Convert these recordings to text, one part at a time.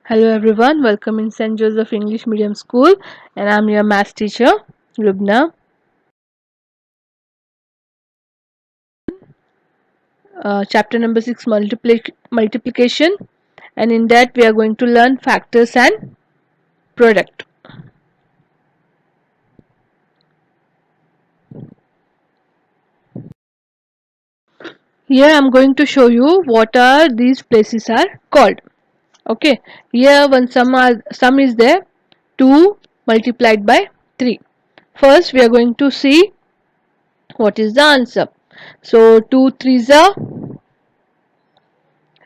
Hello everyone, welcome in St. Joseph English Medium School, and I'm your math teacher, Lubna. Chapter number 6, multiplication, and in that we are going to learn factors and product. Here I'm going to show you what are these places are called. Okay, here one sum is there, 2 multiplied by 3. First we are going to see what is the answer. So 2 3s are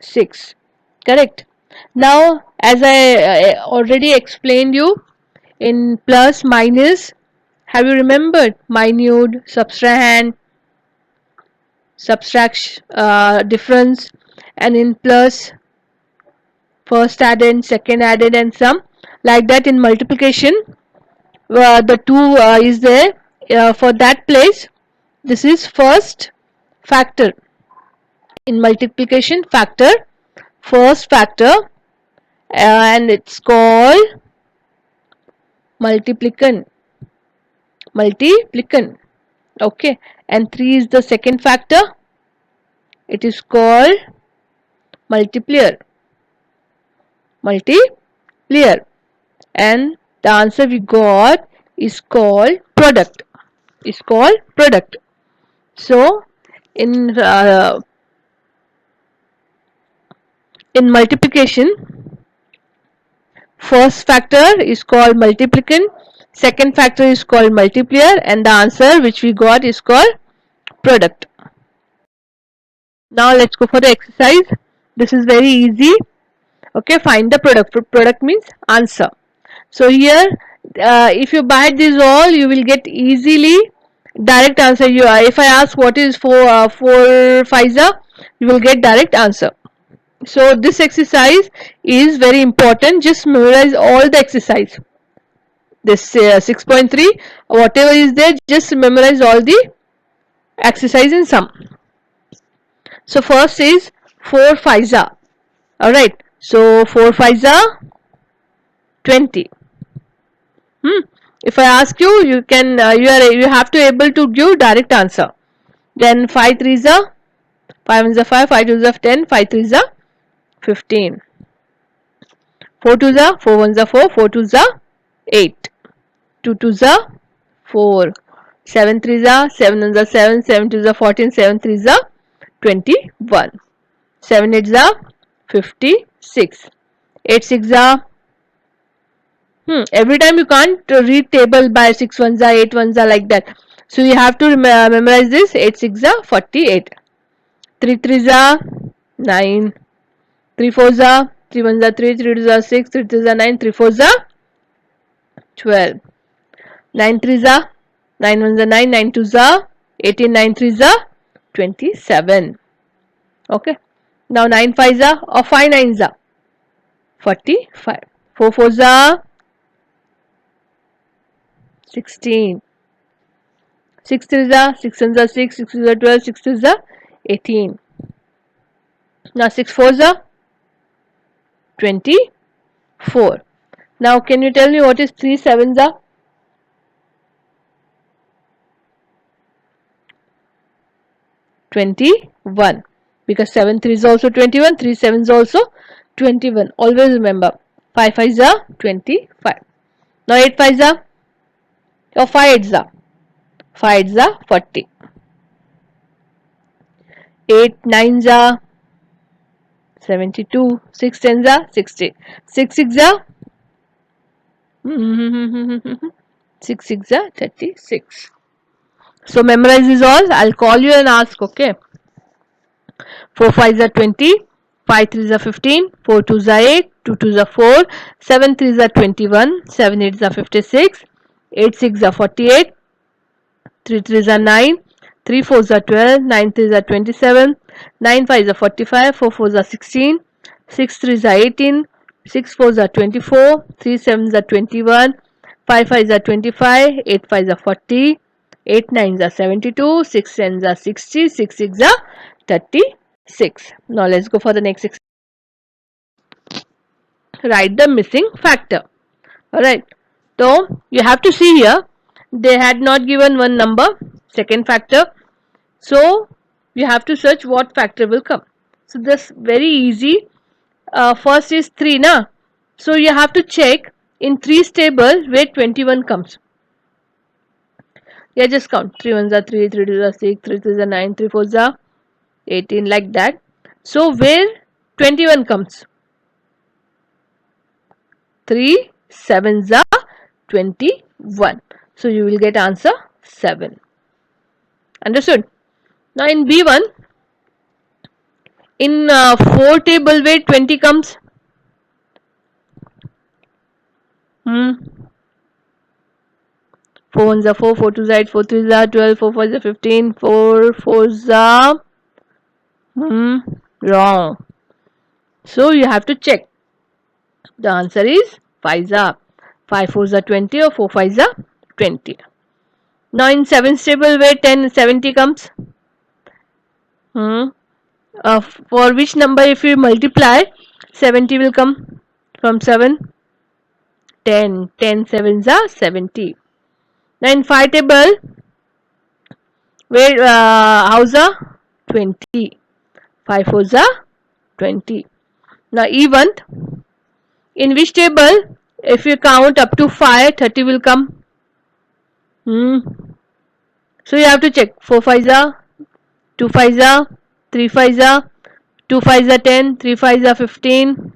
6, correct. Now as I already explained you, in plus minus, have you remembered minute, subtraction, difference, and in plus first added, second added, and sum, like that. In multiplication, the 2 is there for that place. This is first factor. In multiplication, factor, first factor, and it's called multiplicand. Okay, and 3 is the second factor, it is called multiplier, and the answer we got is called product. So in multiplication, first factor is called multiplicand, second factor is called multiplier, and the answer which we got is called product. Now let's go for the exercise. This is very easy. Okay, find the product. Product means answer. So here, if you buy these all, you will get easily direct answer. If I ask what is 4 5s, you will get direct answer. So this exercise is very important. Just memorize all the exercise. This 6.3, whatever is there, just memorize all the exercise in sum. So first is 4 5s. Alright, so 4 5s are 20. If I ask you, you can you have to able to give direct answer. Then 5 3s are 5 1s are 5, 5 2s are 10, 5 3s are 15. 4 2s are 4 1s are 4, 4 2s are 8. 2 2s are 4. 7 3s are 7 1s are 7, 7 2s are 14, 7 3s are 21. 7 8s are 56. 8 6 are every time you can't read table by 6 ones are 8 ones are like that, so you have to memorize this. 8 6 are 48. 3 3s are 9. 3 4s are 3 1s are 3, 3 2s are 6, 3 3s are 9, 3 4s are 12. 9 3s are 9 1s are 9, 9 2s are 18, 9 3s are 27. Okay, now 9 5s are or 5 9s are 45. 4 4s are 16. 6 3s are 6 1s are 6, 6 2s are 12, 6 2s are 18. Now 6 4s are 24. Now can you tell me what is 3 7s are? 21. Because 7 3 is also 21, 3 7 is also 21. Always remember. 5 5s are 25. Now 8 5s are or 5 8s are 5 8s are 40. 8 9s are 72. 6 10s are 60. 6 6 are 6 6 are 36. So memorize is all. I'll call you and ask, okay? 4 5s are 20, 5 3s are 15, 4 2s are 8, 2 2s are 4, 7 3s are 21, 7 8s are 56, 8 6 are 48, 3 3s are 9, 3 4s are 12, 9 3s are 27, 9 5s are 45, 4 4s are 16, 6 3s are 18, 6 4s are 24, 3 7s are 21, 5 5s are 25, 8 5s are 40, 8 9s are 72, 6 10s are 60, 6 6 are 36. Now let's go for the next exercise. write the missing factor. Alright, so you have to see here, they had not given one number, second factor, so you have to search what factor will come. So this very easy. First is 3 na, so you have to check in 3's table where 21 comes. Yeah, just count 3 1s are 3, 3 2s are 6, 3 3s are 9, 3 4s are 18, like that. So where 21 comes, 3 7s are 21, so you will get answer 7. Understood? Now in B1, in 4 table where 20 comes, 4 1s are 4, 4 2s are 8, 4 3s are 12, 4 5s are 15, 4 4s are wrong. So you have to check. The answer is 5s are 5 4s are 20 or 4 5s are 20. Now in 7th table where 10 70 comes, for which number if you multiply 70 will come from 7? 10 10 7s are 70. Now in 5 table where house are 20, 5 4s are 20. Now even in which table if you count up to 5 30 will come? So you have to check 4 5s are 2 5s are 3 5s are 2 5s are 10, 3 5s are 15,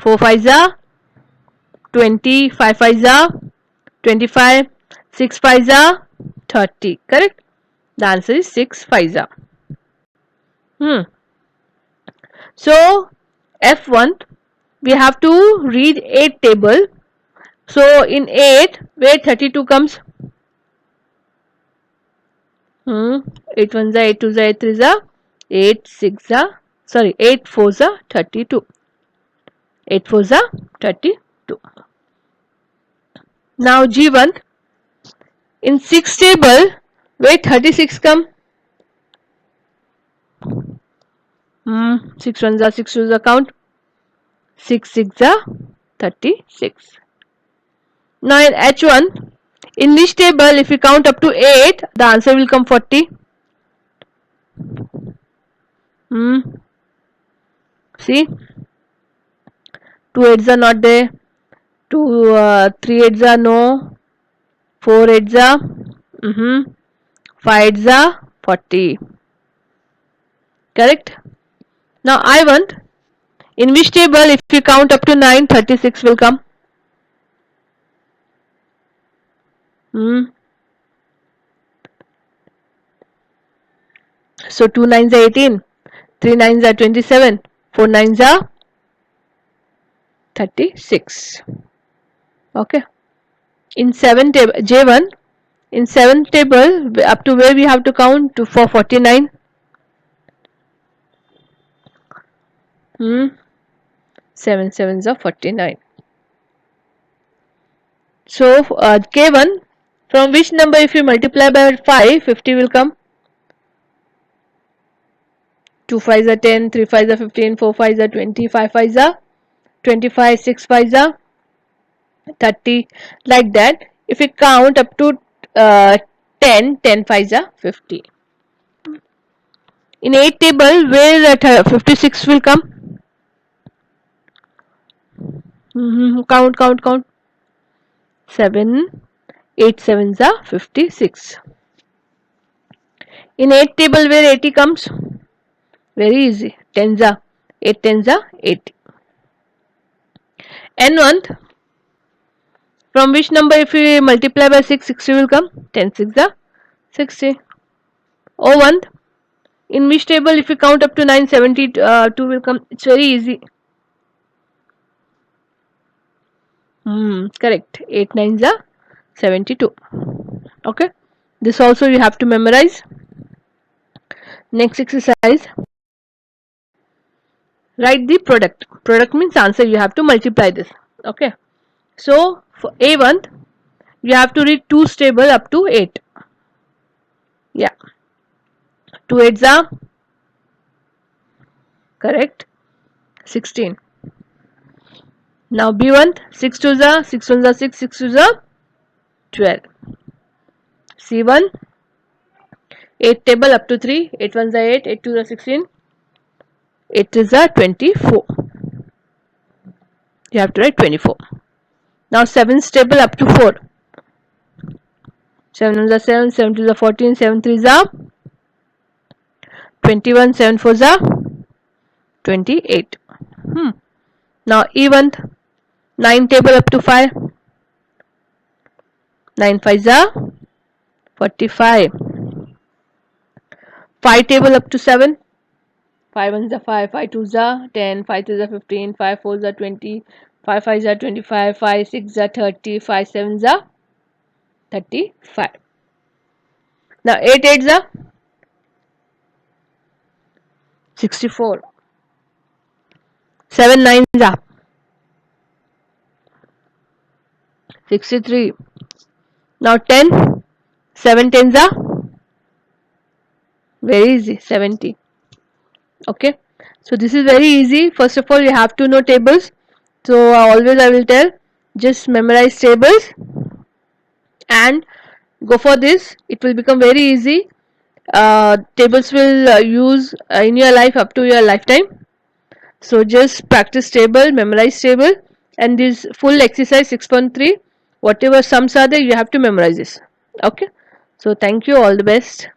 4 5s are 20, 5 5s are 25, 6 5s are 30. Correct? The answer is 6 5s are. So F1 we have to read 8 table. So in 8 where 32 comes? 8 1s are 8 2s are 8 3s are 8 6 are 8 4s are 32. 8 4s are 32. Now G1 in 6 table where 36 come? 6 1s are 6 2s are count 6 6 are 36. Now in H1 in this table if we count up to 8 the answer will come 40. See, 2 8s are not there, 3 8s are no, 4 8s are 5 8s are 40. Correct? Now I want in which table if you count up to 9 36 will come? So 2 9s are 18, 3 9s are 27, 4 9s are 36. Okay. In 7 table J1 in 7th table up to where we have to count to for 49? 7 7s are 49. So K1 from which number if you multiply by 5 50 will come? 2 5s are 10, 3 5s are 15, 4 5s are 20, 5 5s are 25, 6 5s are 30, like that. If we count up to 10, 10 5s are 50. In 8 table where 56 will come? Count 7 8 7s are 56. In 8 table where 80 comes? Very easy, 10s are 8 10s are 80. N1 from which number if we multiply by 6 60 will come? 10 6 are 60. O1 in which table if we count up to 9 72 will come? It's very easy. Correct, 8 9s are 72. Okay, this also you have to memorize. Next exercise, write the product. Product means answer, you have to multiply this. Okay, so for A1 you have to read 2's table up to 8. Yeah, 2 8s are correct 16. Now B1, 6 2 za, 6 1 za 6, 6 2 za 12. C1, 8 table up to 3, 8 1 za 8, 8 2 za 16, 8 3 za 24. You have to write 24. Now 7's table up to 4. 7 1 za 7, 7 2 za 14, 7 3 za 21, 7 4 za 28. Now even 9 table up to 5. 9 5 za 45. 5 table up to 7. 5 1 za 5, 5 2 za 10, 5 3 za 15, 5 4 za 20, 5 5 za 25, 5 6 za 30, 5 7 za 35. Now 8 8 za 64. 7 9 za 63. Now 10, 7 10 za very easy, 70. Okay, so this is very easy. First of all, you have to know tables. So always I will tell, just memorize tables and go for this. It will become very easy. Tables will use in your life up to your lifetime. So just practice table, memorize table, and this full exercise 6.3, whatever sums are there, you have to memorize this. Okay, so thank you, all the best.